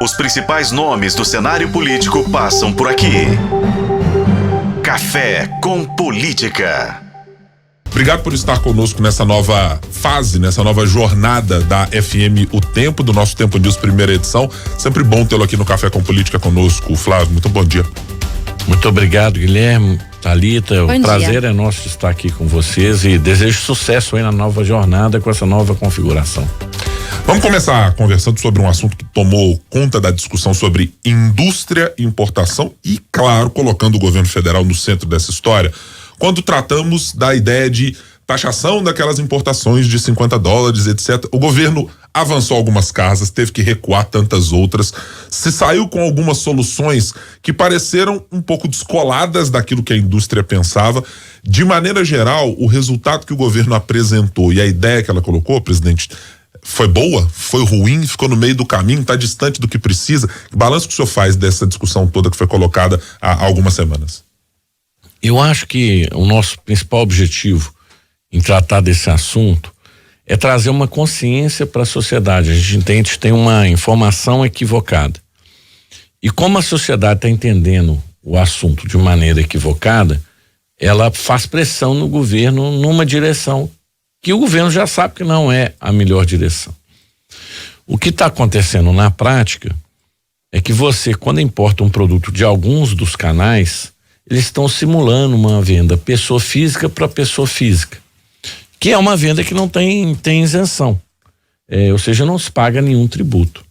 Os principais nomes do cenário político passam por aqui. Café com Política. Obrigado por estar conosco nessa nova fase, nessa nova jornada da FM O Tempo, do nosso Tempo News, primeira edição. Sempre bom tê-lo aqui no Café com Política conosco, Flávio. Muito bom dia. Muito obrigado, Guilherme, Thalita. O prazer é nosso estar aqui com vocês e desejo sucesso aí na nova jornada com essa nova configuração. Vamos começar conversando sobre um assunto que tomou conta da discussão sobre indústria e importação e, claro, colocando o governo federal no centro dessa história, quando tratamos da ideia de taxação daquelas importações de $50, etc. O governo avançou algumas casas, teve que recuar tantas outras, se saiu com algumas soluções que pareceram um pouco descoladas daquilo que a indústria pensava. De maneira geral, o resultado que o governo apresentou e a ideia que ela colocou, presidente, foi boa? Foi ruim? Ficou no meio do caminho? Está distante do que precisa? Que balanço que o senhor faz dessa discussão toda que foi colocada há algumas semanas? Eu acho que o nosso principal objetivo em tratar desse assunto é trazer uma consciência para a sociedade. A gente entende que tem uma informação equivocada. E como a sociedade está entendendo o assunto de maneira equivocada, ela faz pressão no governo numa direção que o governo já sabe que não é a melhor direção. O que está acontecendo na prática é que você, quando importa um produto de alguns dos canais, eles estão simulando uma venda pessoa física para pessoa física, que é uma venda que não tem isenção, ou seja, não se paga nenhum tributo.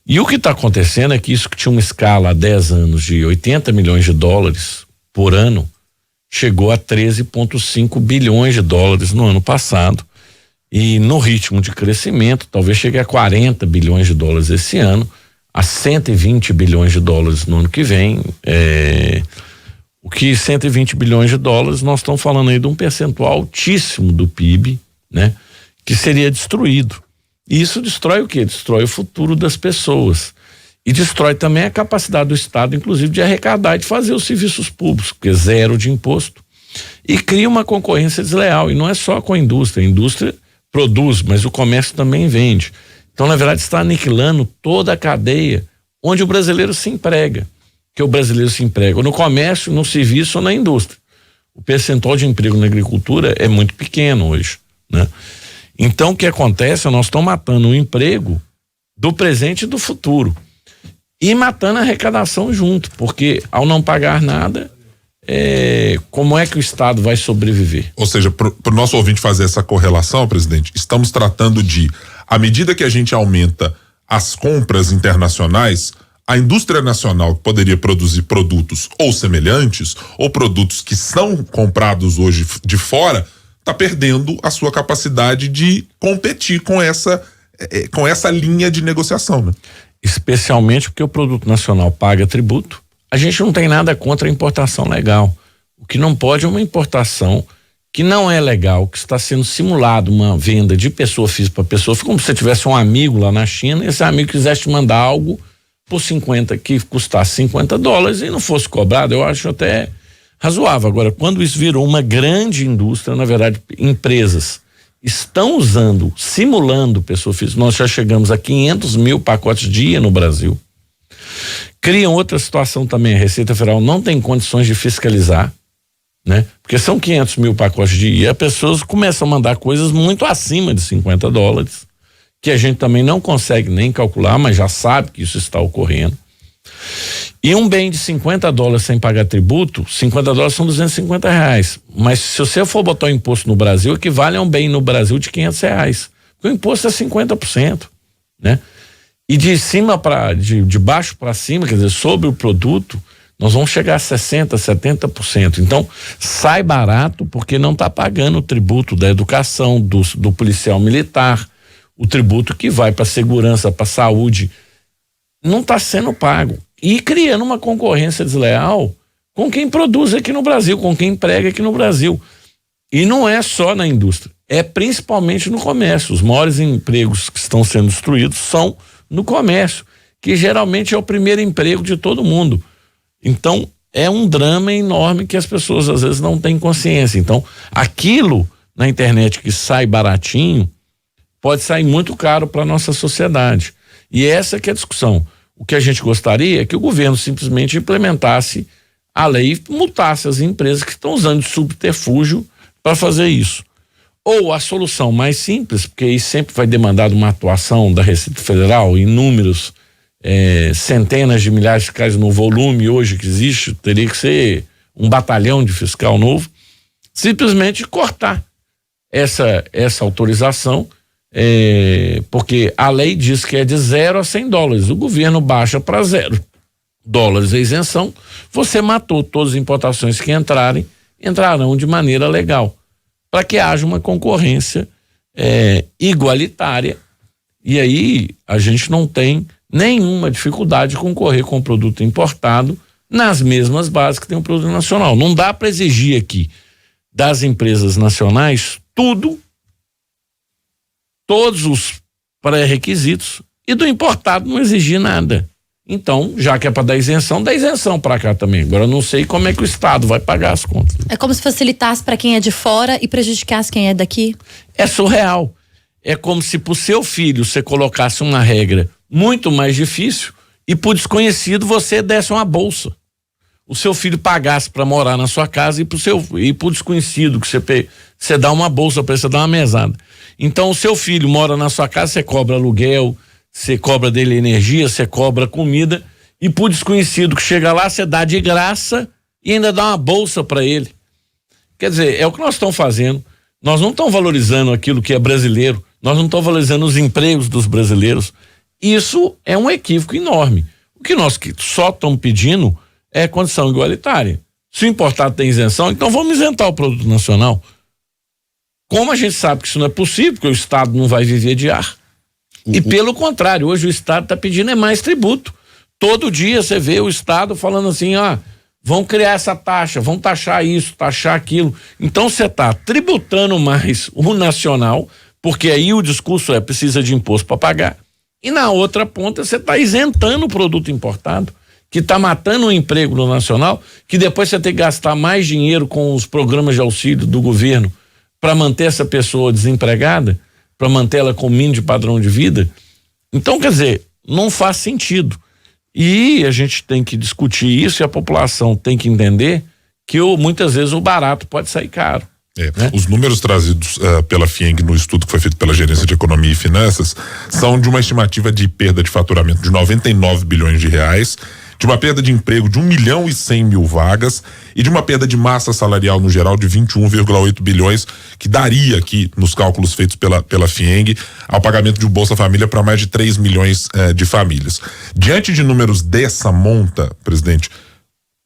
E o que está acontecendo é que isso que tinha uma escala há 10 anos de $80 milhões por ano, chegou a $13,5 bilhões no ano passado, e no ritmo de crescimento talvez chegue a $40 bilhões esse ano, a $120 bilhões no ano que vem. O que $120 bilhões, nós estamos falando aí de um percentual altíssimo do PIB, né? Que seria destruído. E isso destrói o quê? Destrói o futuro das pessoas. E destrói também a capacidade do Estado, inclusive, de arrecadar e de fazer os serviços públicos, porque zero de imposto. E cria uma concorrência desleal. E não é só com a indústria produz, mas o comércio também vende. Então, na verdade, está aniquilando toda a cadeia onde o brasileiro se emprega. Que o brasileiro se emprega no comércio, no serviço ou na indústria. O percentual de emprego na agricultura é muito pequeno hoje, né? Então, o que acontece? Nós estamos matando o emprego do presente e do futuro. E matando a arrecadação junto, porque ao não pagar nada, como é que o Estado vai sobreviver? Ou seja, para o nosso ouvinte fazer essa correlação, presidente, estamos tratando de, à medida que a gente aumenta as compras internacionais, a indústria nacional que poderia produzir produtos ou semelhantes, ou produtos que são comprados hoje de fora, está perdendo a sua capacidade de competir com essa linha de negociação, né? Especialmente porque o produto nacional paga tributo. A gente não tem nada contra a importação legal. O que não pode é uma importação que não é legal, que está sendo simulado uma venda de pessoa física para pessoa, como se você tivesse um amigo lá na China e esse amigo quisesse te mandar algo por que custasse $50 e não fosse cobrado, eu acho até razoável. Agora, quando isso virou uma grande indústria, na verdade, empresas estão simulando pessoa física. Nós já chegamos a 500 mil pacotes dia no Brasil. Criam outra situação também, a Receita Federal não tem condições de fiscalizar, né? Porque são 500 mil pacotes dia, as pessoas começam a mandar coisas muito acima de $50, que a gente também não consegue nem calcular, mas já sabe que isso está ocorrendo. E um bem de $50 sem pagar tributo, $50 são R$250. Mas se você for botar o imposto no Brasil, equivale a um bem no Brasil de R$500. Porque o imposto é 50%, né? E de baixo para cima, quer dizer, sobre o produto, nós vamos chegar a 60%, 70%. Então, sai barato porque não está pagando o tributo da educação, do policial militar, o tributo que vai para a segurança, para a saúde, não está sendo pago. E criando uma concorrência desleal com quem produz aqui no Brasil, com quem emprega aqui no Brasil. E não é só na indústria, é principalmente no comércio. Os maiores empregos que estão sendo destruídos são no comércio, que geralmente é o primeiro emprego de todo mundo. Então, é um drama enorme que as pessoas às vezes não têm consciência. Então, aquilo na internet que sai baratinho pode sair muito caro para a nossa sociedade. E essa que é a discussão. O que a gente gostaria é que o governo simplesmente implementasse a lei e multasse as empresas que estão usando de subterfúgio para fazer isso. Ou a solução mais simples, porque aí sempre vai demandar uma atuação da Receita Federal, inúmeros, centenas de milhares de fiscais no volume hoje que existe, teria que ser um batalhão de fiscal novo, simplesmente cortar essa autorização, porque a lei diz que é de $0 a $100, o governo baixa para $0 a isenção, você matou todas as importações que entrarão de maneira legal, para que haja uma concorrência igualitária, e aí a gente não tem nenhuma dificuldade de concorrer com o produto importado nas mesmas bases que tem o produto nacional. Não dá para exigir aqui das empresas nacionais todos os pré-requisitos, e do importado não exigir nada. Então, já que é para dar isenção, dá isenção para cá também. Agora eu não sei como é que o Estado vai pagar as contas. É como se facilitasse para quem é de fora e prejudicasse quem é daqui? É surreal. É como se pro seu filho você colocasse uma regra muito mais difícil e pro desconhecido você desse uma bolsa. O seu filho pagasse para morar na sua casa e pro desconhecido que você dá uma bolsa para ele, você dá uma mesada. Então o seu filho mora na sua casa, você cobra aluguel, você cobra dele energia, você cobra comida, e pro desconhecido que chega lá você dá de graça e ainda dá uma bolsa para ele. Quer dizer, é o que nós estamos fazendo. Nós não estamos valorizando aquilo que é brasileiro, nós não estamos valorizando os empregos dos brasileiros. Isso é um equívoco enorme. O que nós só estamos pedindo é condição igualitária. Se o importado tem isenção, então vamos isentar o produto nacional. Como a gente sabe que isso não é possível, porque o Estado não vai viver de ar. E pelo contrário, hoje o Estado está pedindo mais tributo. Todo dia você vê o Estado falando assim, vão criar essa taxa, vão taxar isso, taxar aquilo. Então você está tributando mais o nacional, porque aí o discurso precisa de imposto para pagar. E na outra ponta você está isentando o produto importado, que está matando o emprego no nacional, que depois você tem que gastar mais dinheiro com os programas de auxílio do governo para manter essa pessoa desempregada, para manter ela com o mínimo de padrão de vida. Então, quer dizer, não faz sentido. E a gente tem que discutir isso e a população tem que entender que muitas vezes o barato pode sair caro. Né? Os números trazidos pela FIENG no estudo que foi feito pela Gerência de Economia e Finanças são de uma estimativa de perda de faturamento de 99 bilhões de reais, de uma perda de emprego de 1.100.000 vagas e de uma perda de massa salarial no geral de 21,8 bilhões, que daria aqui, nos cálculos feitos pela FIENG, ao pagamento de um Bolsa Família para mais de 3 milhões de famílias. Diante de números dessa monta, presidente,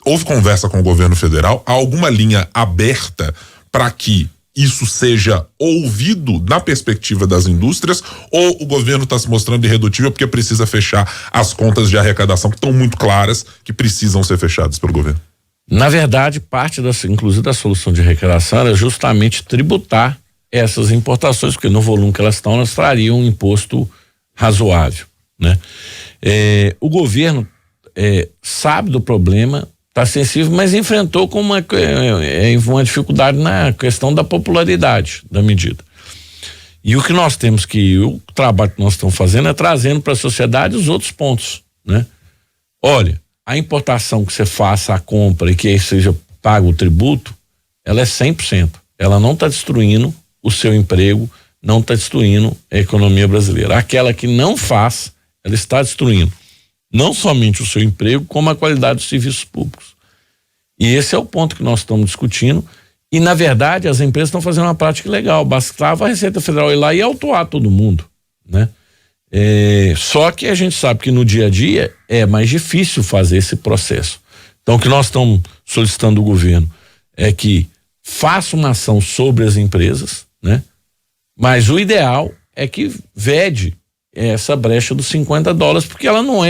houve conversa com o governo federal? Há alguma linha aberta para que isso seja ouvido na perspectiva das indústrias, ou o governo está se mostrando irredutível porque precisa fechar as contas de arrecadação que estão muito claras, que precisam ser fechadas pelo governo? Na verdade, parte inclusive da solução de arrecadação era justamente tributar essas importações, porque no volume que elas estão, elas trariam um imposto razoável, né? O governo sabe do problema, está sensível, mas enfrentou com uma dificuldade na questão da popularidade da medida. E o que nós temos o trabalho que nós estamos fazendo é trazendo para a sociedade os outros pontos, né? Olha, a importação que você faça a compra e que seja pago o tributo, ela é 100%. Ela não está destruindo o seu emprego, não está destruindo a economia brasileira. Aquela que não faz, ela está destruindo não somente o seu emprego, como a qualidade dos serviços públicos. E esse é o ponto que nós estamos discutindo. E, na verdade, as empresas estão fazendo uma prática legal. Bastava a Receita Federal ir lá e autuar todo mundo, né? Só que a gente sabe que no dia a dia é mais difícil fazer esse processo. Então, o que nós estamos solicitando do governo é que faça uma ação sobre as empresas, né? Mas o ideal é que vede essa brecha dos $50, porque ela não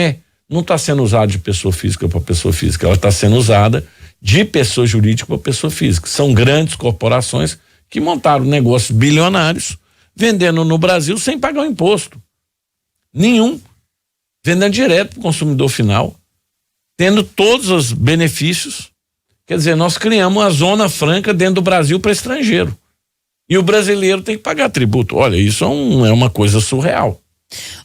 está sendo usada de pessoa física para pessoa física, ela está sendo usada de pessoa jurídica para pessoa física. São grandes corporações que montaram negócios bilionários vendendo no Brasil sem pagar o imposto nenhum, vendendo direto para o consumidor final, tendo todos os benefícios. Quer dizer, nós criamos uma zona franca dentro do Brasil para estrangeiro, e o brasileiro tem que pagar tributo. Olha, isso é uma coisa surreal.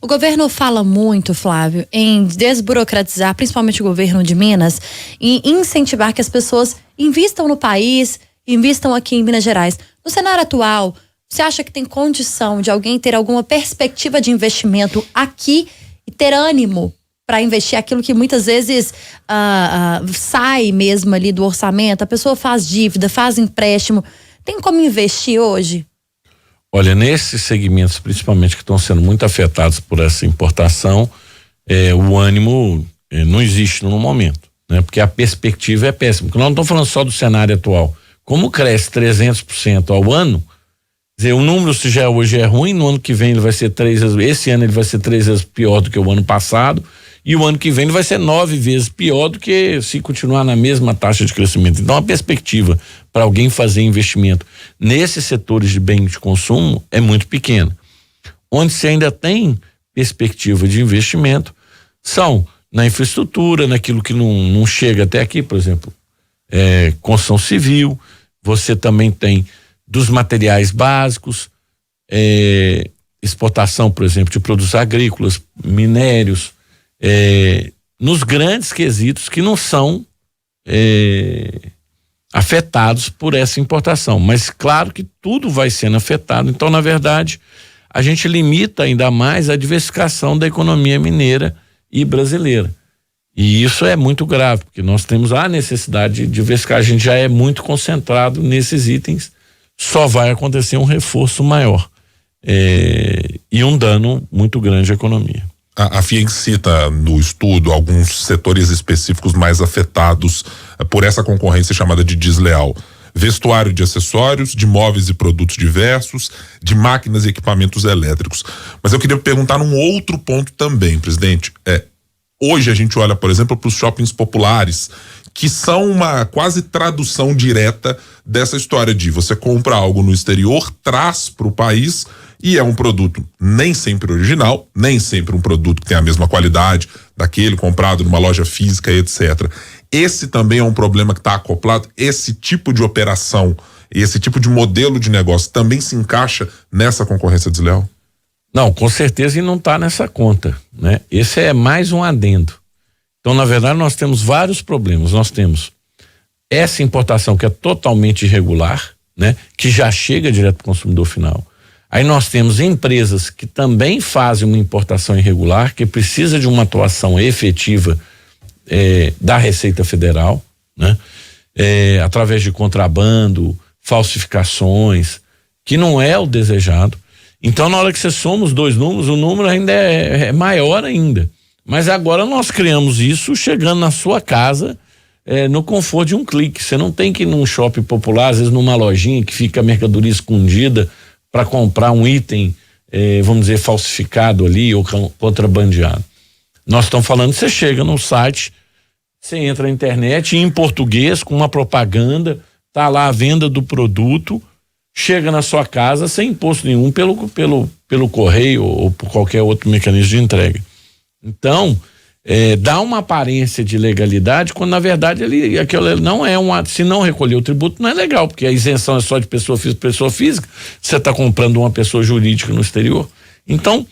O governo fala muito, Flávio, em desburocratizar, principalmente o governo de Minas, e incentivar que as pessoas invistam no país, invistam aqui em Minas Gerais. No cenário atual, você acha que tem condição de alguém ter alguma perspectiva de investimento aqui e ter ânimo para investir aquilo que muitas vezes sai mesmo ali do orçamento? A pessoa faz dívida, faz empréstimo. Tem como investir hoje? Olha, nesses segmentos, principalmente que estão sendo muito afetados por essa importação, o ânimo não existe no momento, né? Porque a perspectiva é péssima. Porque nós não estamos falando só do cenário atual. Como cresce 300% ao ano, quer dizer, o número, se já hoje é ruim, no ano que vem ele vai ser 3 vezes, esse ano ele vai ser 3 vezes pior do que o ano passado, e o ano que vem ele vai ser 9 vezes pior do que se continuar na mesma taxa de crescimento. Então a perspectiva para alguém fazer investimento nesses setores de bem de consumo é muito pequena. Onde se ainda tem perspectiva de investimento são na infraestrutura, naquilo que não chega até aqui, por exemplo, construção civil. Você também tem dos materiais básicos, exportação, por exemplo, de produtos agrícolas, minérios, nos grandes quesitos que não são afetados por essa importação. Mas claro que tudo vai sendo afetado. Então, na verdade, a gente limita ainda mais a diversificação da economia mineira e brasileira. E isso é muito grave, porque nós temos a necessidade de diversificar. A gente já é muito concentrado nesses itens, só vai acontecer um reforço maior e um dano muito grande à economia. A FIENG cita no estudo alguns setores específicos mais afetados por essa concorrência chamada de desleal. Vestuário de acessórios, de móveis e produtos diversos, de máquinas e equipamentos elétricos. Mas eu queria perguntar num outro ponto também, presidente. Hoje a gente olha, por exemplo, para os shoppings populares, que são uma quase tradução direta dessa história de você compra algo no exterior, traz para o país e é um produto nem sempre original, nem sempre um produto que tem a mesma qualidade daquele comprado numa loja física, etc. Esse também é um problema que está acoplado. Esse tipo de operação, esse tipo de modelo de negócio também se encaixa nessa concorrência desleal? Não, com certeza, e não está nessa conta, né? Esse é mais um adendo. Então, na verdade, nós temos vários problemas. Nós temos essa importação que é totalmente irregular, né? Que já chega direto para o consumidor final. Aí nós temos empresas que também fazem uma importação irregular, que precisa de uma atuação efetiva da Receita Federal, né? Através de contrabando, falsificações, que não é o desejado. Então, na hora que você soma os dois números, o número ainda é maior ainda. Mas agora nós criamos isso chegando na sua casa, no conforto de um clique. Você não tem que ir num shopping popular, às vezes numa lojinha que fica a mercadoria escondida para comprar um item, vamos dizer, falsificado ali ou contrabandeado. Nós estamos falando, você chega no site, você entra na internet em português com uma propaganda, tá lá a venda do produto, chega na sua casa sem imposto nenhum pelo correio ou por qualquer outro mecanismo de entrega. Então, dá uma aparência de legalidade quando na verdade aquilo não é se não recolher o tributo não é legal, porque a isenção é só de pessoa física para pessoa física, você está comprando uma pessoa jurídica no exterior. Então,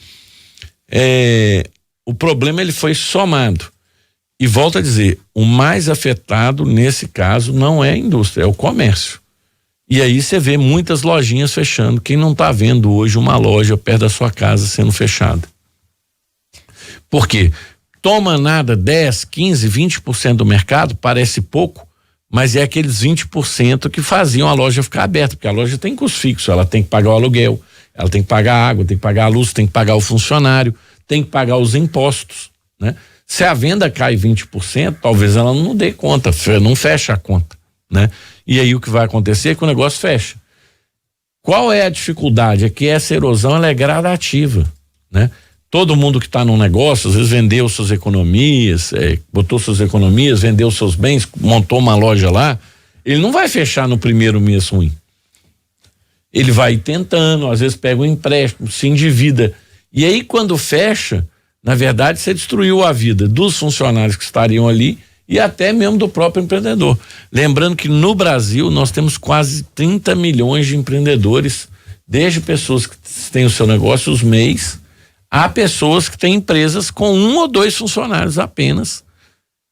o problema ele foi somado. E volto a dizer, o mais afetado nesse caso não é a indústria, é o comércio. E aí você vê muitas lojinhas fechando. Quem não está vendo hoje uma loja perto da sua casa sendo fechada? Por quê? Toma nada 10, 15, 20% do mercado, parece pouco, mas é aqueles 20% que faziam a loja ficar aberta, porque a loja tem custo fixo, ela tem que pagar o aluguel, ela tem que pagar a água, tem que pagar a luz, tem que pagar o funcionário, tem que pagar os impostos, né? Se a venda cai 20%, talvez ela não dê conta, não fecha a conta, né? E aí o que vai acontecer é que o negócio fecha. Qual é a dificuldade? É que essa erosão ela é gradativa, né? Todo mundo que está num negócio, às vezes vendeu suas economias, botou suas economias, vendeu seus bens, montou uma loja lá, ele não vai fechar no primeiro mês ruim. Ele vai tentando, às vezes pega um empréstimo, se endivida. E aí quando fecha, na verdade você destruiu a vida dos funcionários que estariam ali e até mesmo do próprio empreendedor. Lembrando que no Brasil nós temos quase 30 milhões de empreendedores, desde pessoas que têm o seu negócio, os MEIs, Há pessoas que têm empresas com 1 ou 2 funcionários apenas,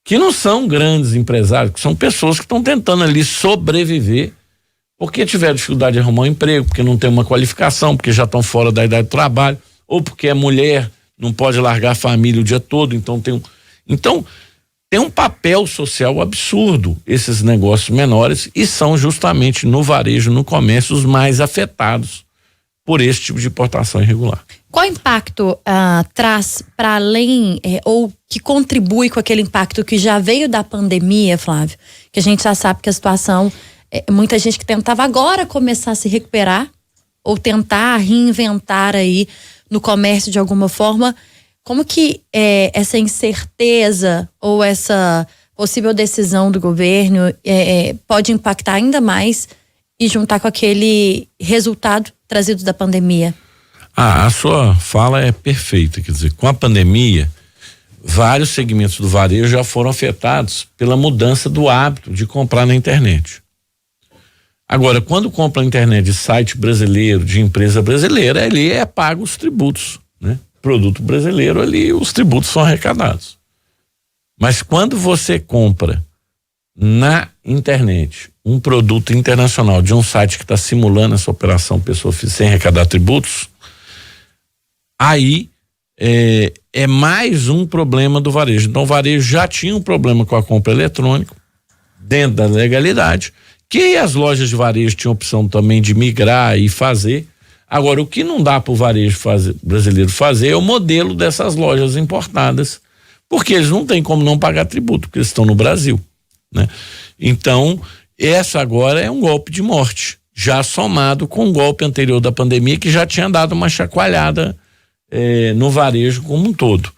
que não são grandes empresários, que são pessoas que estão tentando ali sobreviver, porque tiveram dificuldade de arrumar um emprego, porque não tem uma qualificação, porque já estão fora da idade do trabalho, ou porque é mulher, não pode largar a família o dia todo, então tem um papel social absurdo esses negócios menores, e são justamente no varejo, no comércio, os mais afetados por esse tipo de importação irregular. Qual impacto traz para além, ou que contribui com aquele impacto que já veio da pandemia, Flávio? Que a gente já sabe que a situação, muita gente que tentava agora começar a se recuperar, ou tentar reinventar aí no comércio de alguma forma. Como que essa incerteza ou essa possível decisão do governo pode impactar ainda mais e juntar com aquele resultado trazido da pandemia? A sua fala é perfeita, quer dizer, com a pandemia, vários segmentos do varejo já foram afetados pela mudança do hábito de comprar na internet. Agora, quando compra na internet de site brasileiro, de empresa brasileira, ali é pago os tributos, né? Produto brasileiro, ali os tributos são arrecadados. Mas quando você compra na internet um produto internacional de um site que está simulando essa operação pessoa física sem arrecadar tributos, aí é mais um problema do varejo. Então o varejo já tinha um problema com a compra eletrônica dentro da legalidade, que as lojas de varejo tinham opção também de migrar e fazer. Agora, o que não dá para o varejo brasileiro fazer é o modelo dessas lojas importadas, porque eles não têm como não pagar tributo, porque eles estão no Brasil, né? Então, essa agora é um golpe de morte, já somado com o golpe anterior da pandemia, que já tinha dado uma chacoalhada no varejo como um todo.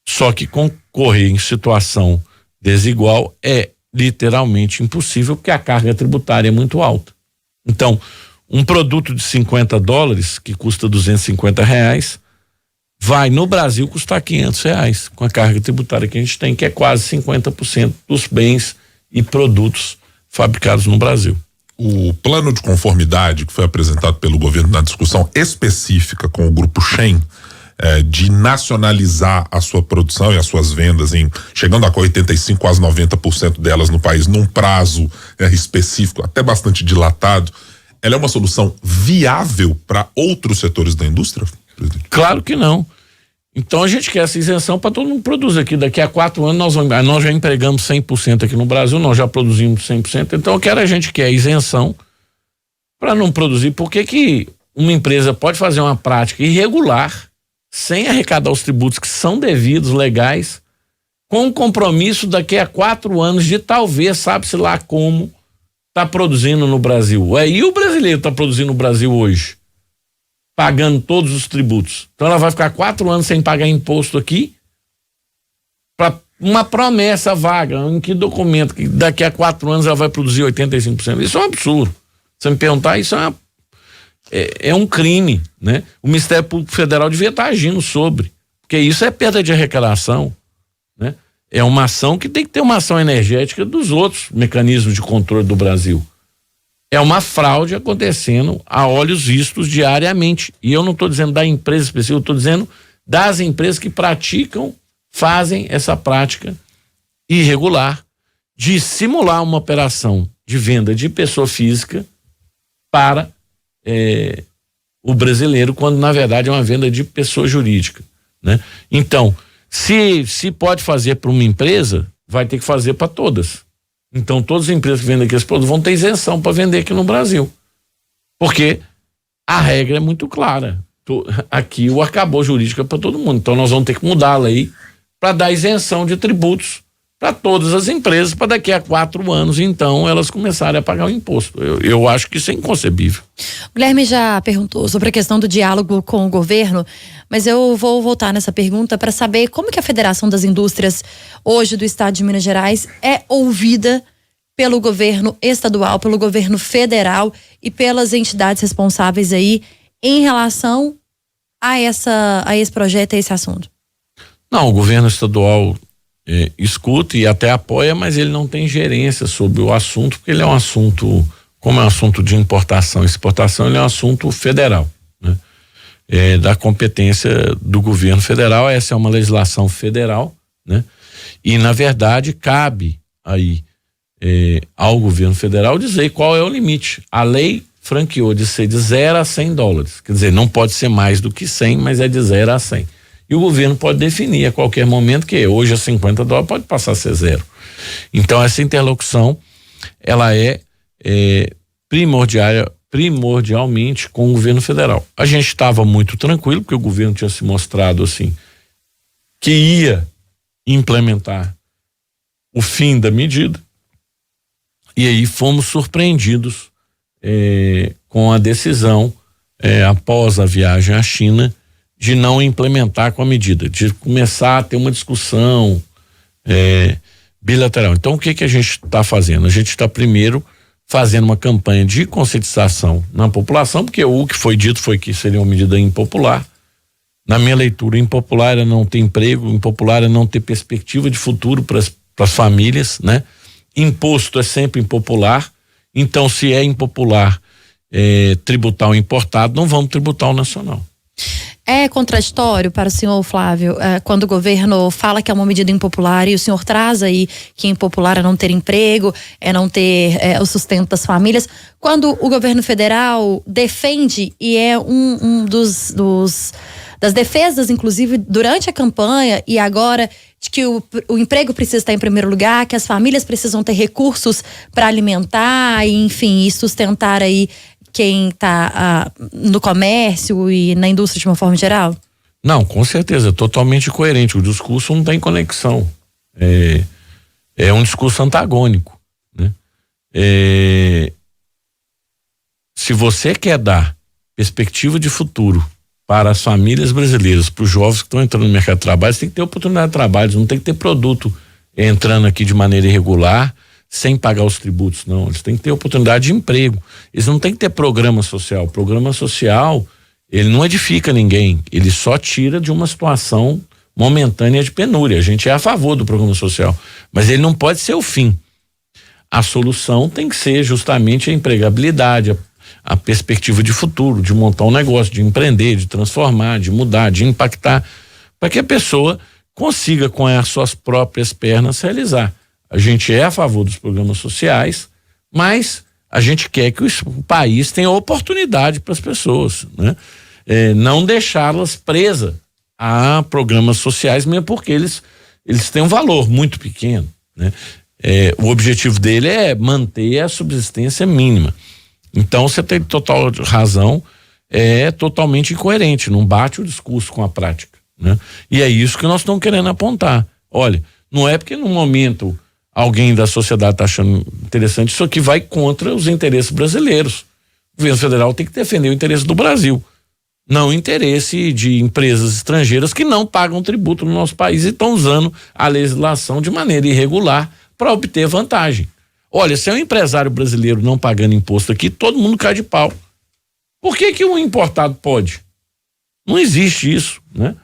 Só que concorrer em situação desigual é literalmente impossível, porque a carga tributária é muito alta. Então, um produto de $50 que custa R$250 vai no Brasil custar R$500 com a carga tributária que a gente tem, que é quase 50% dos bens e produtos fabricados no Brasil. O plano de conformidade que foi apresentado pelo governo na discussão específica com o grupo Shein, de nacionalizar a sua produção e as suas vendas, chegando a 85% quase 90% delas no país num prazo específico, até bastante dilatado, ela é uma solução viável para outros setores da indústria, presidente? Claro que não. Então a gente quer essa isenção para todo mundo produzir aqui. Daqui a 4 anos nós já empregamos 100% aqui no Brasil, nós já produzimos 100%. Então a gente quer isenção para não produzir. Por que uma empresa pode fazer uma prática irregular sem arrecadar os tributos que são devidos, legais, com o compromisso daqui a 4 anos de talvez, sabe-se lá como, tá produzindo no Brasil? E o brasileiro tá produzindo no Brasil hoje, pagando todos os tributos. Então ela vai ficar 4 anos sem pagar imposto aqui, para uma promessa vaga, em que documento que daqui a 4 anos ela vai produzir 85%. Isso é um absurdo. Se me perguntar, isso é um crime, né? O Ministério Público Federal devia estar agindo sobre, porque isso é perda de arrecadação, né? É uma ação que tem que ter uma ação energética dos outros mecanismos de controle do Brasil. É uma fraude acontecendo a olhos vistos diariamente. E eu não estou dizendo da empresa específica, eu estou dizendo das empresas que fazem essa prática irregular de simular uma operação de venda de pessoa física para o brasileiro, quando na verdade é uma venda de pessoa jurídica, né? Então, se pode fazer para uma empresa, vai ter que fazer para todas. Então, todas as empresas que vendem aqui esse produto vão ter isenção para vender aqui no Brasil. Porque a regra é muito clara. Aqui o arcabouço jurídico é para todo mundo. Então, nós vamos ter que mudar a lei para dar isenção de tributos para todas as empresas, para daqui a 4 anos, então, elas começarem a pagar o imposto. Eu acho que isso é inconcebível. O Guilherme já perguntou sobre a questão do diálogo com o governo, mas eu vou voltar nessa pergunta para saber como que a Federação das Indústrias hoje do Estado de Minas Gerais é ouvida pelo governo estadual, pelo governo federal e pelas entidades responsáveis aí em relação a esse projeto, a esse assunto. Não, o governo estadual escuta e até apoia, mas ele não tem gerência sobre o assunto, porque ele é um assunto, como é um assunto de importação e exportação, ele é um assunto federal, né? da competência do governo federal. Essa é uma legislação federal, né? E na verdade cabe aí ao governo federal dizer qual é o limite. A lei franqueou de ser de 0 a 100 dólares, quer dizer, não pode ser mais do que 100, mas é de 0 a 100. E o governo pode definir a qualquer momento que hoje é 50 dólares, pode passar a ser 0. Então essa interlocução, ela é primordialmente com o governo federal. A gente estava muito tranquilo, porque o governo tinha se mostrado assim, que ia implementar o fim da medida, e aí fomos surpreendidos com a decisão, após a viagem à China, de não implementar com a medida, de começar a ter uma discussão bilateral. Então o que a gente está fazendo? A gente está primeiro fazendo uma campanha de conscientização na população, porque o que foi dito foi que seria uma medida impopular. Na minha leitura, impopular é não ter emprego, impopular é não ter perspectiva de futuro para as famílias, né? Imposto é sempre impopular, então se é impopular tributar o importado, não vamos tributar o nacional. É contraditório para o senhor, Flávio, quando o governo fala que é uma medida impopular e o senhor traz aí que impopular é não ter emprego, é não ter o sustento das famílias, quando o governo federal defende e é um das defesas, inclusive, durante a campanha e agora, de que o emprego precisa estar em primeiro lugar, que as famílias precisam ter recursos para alimentar e, enfim, e sustentar aí quem está no comércio e na indústria de uma forma geral? Não, com certeza, totalmente coerente. O discurso não tem conexão. É um discurso antagônico, né? Se você quer dar perspectiva de futuro para as famílias brasileiras, para os jovens que estão entrando no mercado de trabalho, você tem que ter oportunidade de trabalho, não tem que ter produto entrando aqui de maneira irregular, sem pagar os tributos, não. Eles têm que ter oportunidade de emprego. Eles não têm que ter programa social. Programa social, ele não edifica ninguém, ele só tira de uma situação momentânea de penúria. A gente é a favor do programa social, mas ele não pode ser o fim. A solução tem que ser justamente a empregabilidade, a perspectiva de futuro, de montar um negócio, de empreender, de transformar, de mudar, de impactar, para que a pessoa consiga com as suas próprias pernas realizar. A gente é a favor dos programas sociais, mas a gente quer que o país tenha oportunidade para as pessoas, né? Não deixá-las presas a programas sociais, mesmo porque eles têm um valor muito pequeno, né? O objetivo dele é manter a subsistência mínima. Então você tem total razão, é totalmente incoerente, não bate o discurso com a prática, né? E é isso que nós estamos querendo apontar. Olha, não é porque no momento alguém da sociedade está achando interessante, isso aqui vai contra os interesses brasileiros. O governo federal tem que defender o interesse do Brasil, não o interesse de empresas estrangeiras que não pagam tributo no nosso país e estão usando a legislação de maneira irregular para obter vantagem. Olha, se é um empresário brasileiro não pagando imposto aqui, todo mundo cai de pau. Por que um importado pode? Não existe isso, né?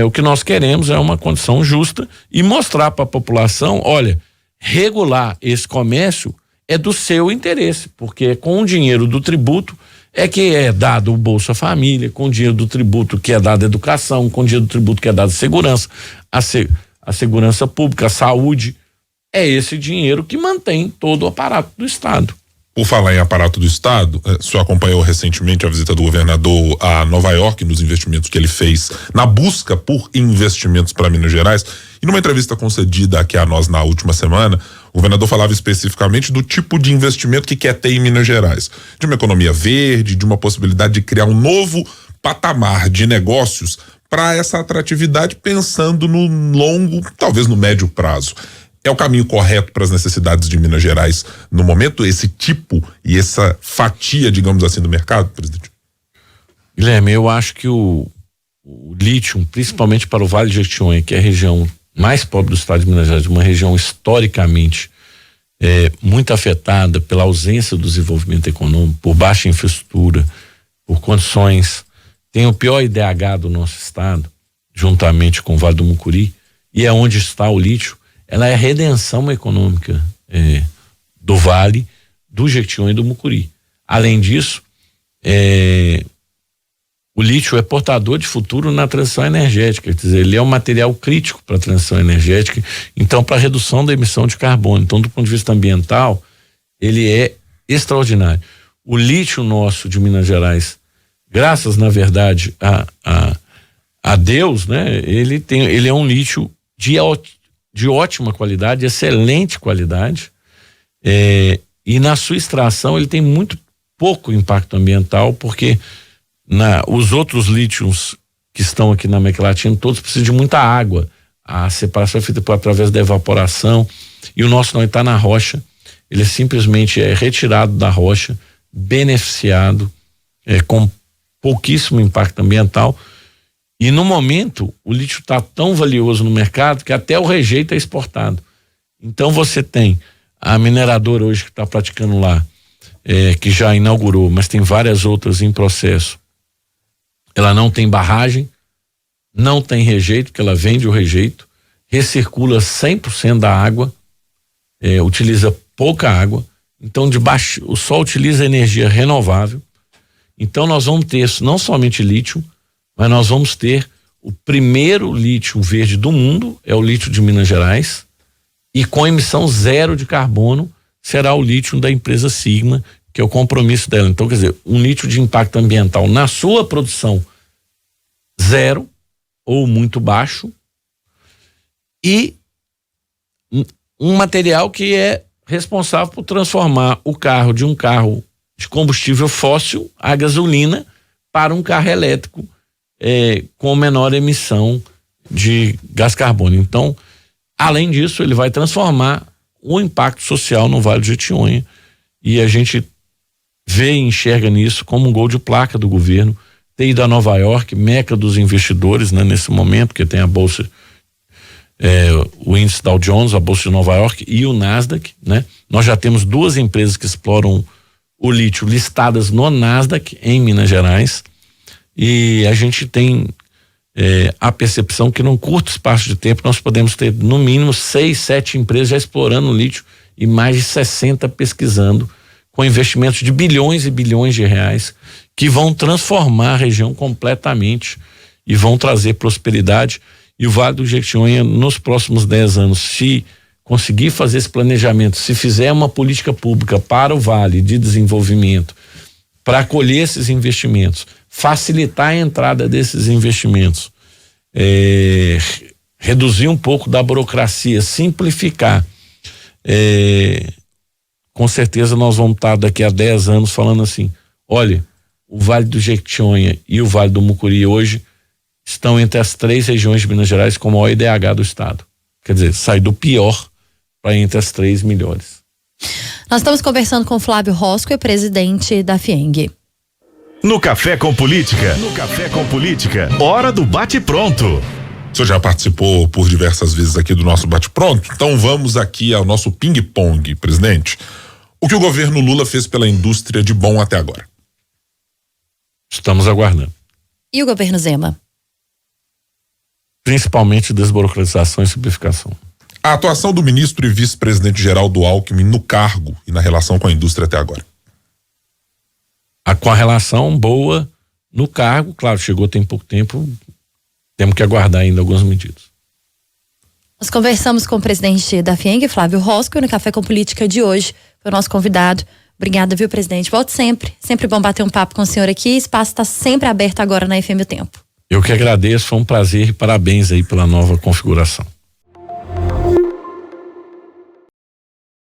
O que nós queremos é uma condição justa e mostrar para a população, olha, regular esse comércio é do seu interesse, porque com o dinheiro do tributo é que é dado o Bolsa Família, com o dinheiro do tributo que é dado a educação, com o dinheiro do tributo que é dado a segurança, a segurança pública, a saúde. É esse dinheiro que mantém todo o aparato do Estado. Por falar em aparato do Estado, o senhor acompanhou recentemente a visita do governador a Nova York, nos investimentos que ele fez na busca por investimentos para Minas Gerais. E numa entrevista concedida aqui a nós na última semana, o governador falava especificamente do tipo de investimento que quer ter em Minas Gerais. De uma economia verde, de uma possibilidade de criar um novo patamar de negócios para essa atratividade, pensando no longo, talvez no médio prazo. É o caminho correto para as necessidades de Minas Gerais no momento, esse tipo e essa fatia, digamos assim, do mercado, presidente? Guilherme, eu acho que o lítio, principalmente para o Vale de Jequitinhonha, que é a região mais pobre do estado de Minas Gerais, uma região historicamente muito afetada pela ausência do desenvolvimento econômico, por baixa infraestrutura, por condições, tem o pior IDH do nosso estado, juntamente com o Vale do Mucuri, e é onde está o lítio. Ela é a redenção econômica do Vale, do Jequitinhonha e do Mucuri. Além disso, o lítio é portador de futuro na transição energética, quer dizer, ele é um material crítico para a transição energética, então para a redução da emissão de carbono. Então, do ponto de vista ambiental, ele é extraordinário. O lítio nosso de Minas Gerais, graças, na verdade, a Deus, né? Ele é um lítio de ótima qualidade, excelente qualidade, e na sua extração ele tem muito pouco impacto ambiental, porque os outros lítios que estão aqui na América Latina, todos precisam de muita água. A separação é feita através da evaporação, e o nosso não está na rocha, ele simplesmente é retirado da rocha, beneficiado, com pouquíssimo impacto ambiental, e no momento o lítio está tão valioso no mercado que até o rejeito é exportado. Então você tem a mineradora hoje que está praticando lá, que já inaugurou, mas tem várias outras em processo. Ela não tem barragem, não tem rejeito, porque ela vende o rejeito, recircula 100% da água, utiliza pouca água, então o sol utiliza energia renovável. Então nós vamos ter não somente lítio, mas nós vamos ter o primeiro lítio verde do mundo, é o lítio de Minas Gerais, e com emissão zero de carbono será o lítio da empresa Sigma, que é o compromisso dela. Então, quer dizer, um lítio de impacto ambiental na sua produção zero ou muito baixo, e um material que é responsável por transformar o carro de um carro de combustível fóssil a gasolina para um carro elétrico com menor emissão de gás carbônico. Então, além disso, ele vai transformar o impacto social no Vale do Jequitinhonha, e a gente vê e enxerga nisso como um gol de placa do governo ter ido a Nova York, meca dos investidores, né, nesse momento, que tem a bolsa, o índice Dow Jones, a bolsa de Nova York e o Nasdaq, né? Nós já temos 2 empresas que exploram o lítio listadas no Nasdaq em Minas Gerais, e a gente tem a percepção que num curto espaço de tempo nós podemos ter no mínimo 6, 7 empresas já explorando o lítio e mais de 60 pesquisando, com investimentos de bilhões e bilhões de reais, que vão transformar a região completamente e vão trazer prosperidade. E o Vale do Jequitinhonha, nos próximos 10 anos, se conseguir fazer esse planejamento, se fizer uma política pública para o Vale de desenvolvimento, para acolher esses investimentos, facilitar a entrada desses investimentos, reduzir um pouco da burocracia, simplificar, com certeza nós vamos estar daqui a 10 anos falando assim: olha, o Vale do Jequitinhonha e o Vale do Mucuri hoje estão entre as 3 regiões de Minas Gerais com o maior IDH do estado. Quer dizer, sai do pior para entre as 3 melhores. Nós estamos conversando com Flávio Rosco, presidente da FIENG. No Café com Política. Hora do bate-pronto. O senhor já participou por diversas vezes aqui do nosso bate-pronto, então vamos aqui ao nosso ping-pong, presidente. O que o governo Lula fez pela indústria de bom até agora? Estamos aguardando. E o governo Zema? Principalmente desburocratização e simplificação. A atuação do ministro e vice-presidente Geraldo Alckmin no cargo e na relação com a indústria até agora? Com a relação boa no cargo, claro, chegou tem pouco tempo, temos que aguardar ainda algumas medidas. Nós conversamos com o presidente da FIENG, Flávio Rosco, no Café com Política de hoje, foi o nosso convidado. Obrigada, viu, presidente? Volte sempre. Sempre bom bater um papo com o senhor aqui. O espaço está sempre aberto agora na FM O Tempo. Eu que agradeço, foi um prazer e parabéns aí pela nova configuração.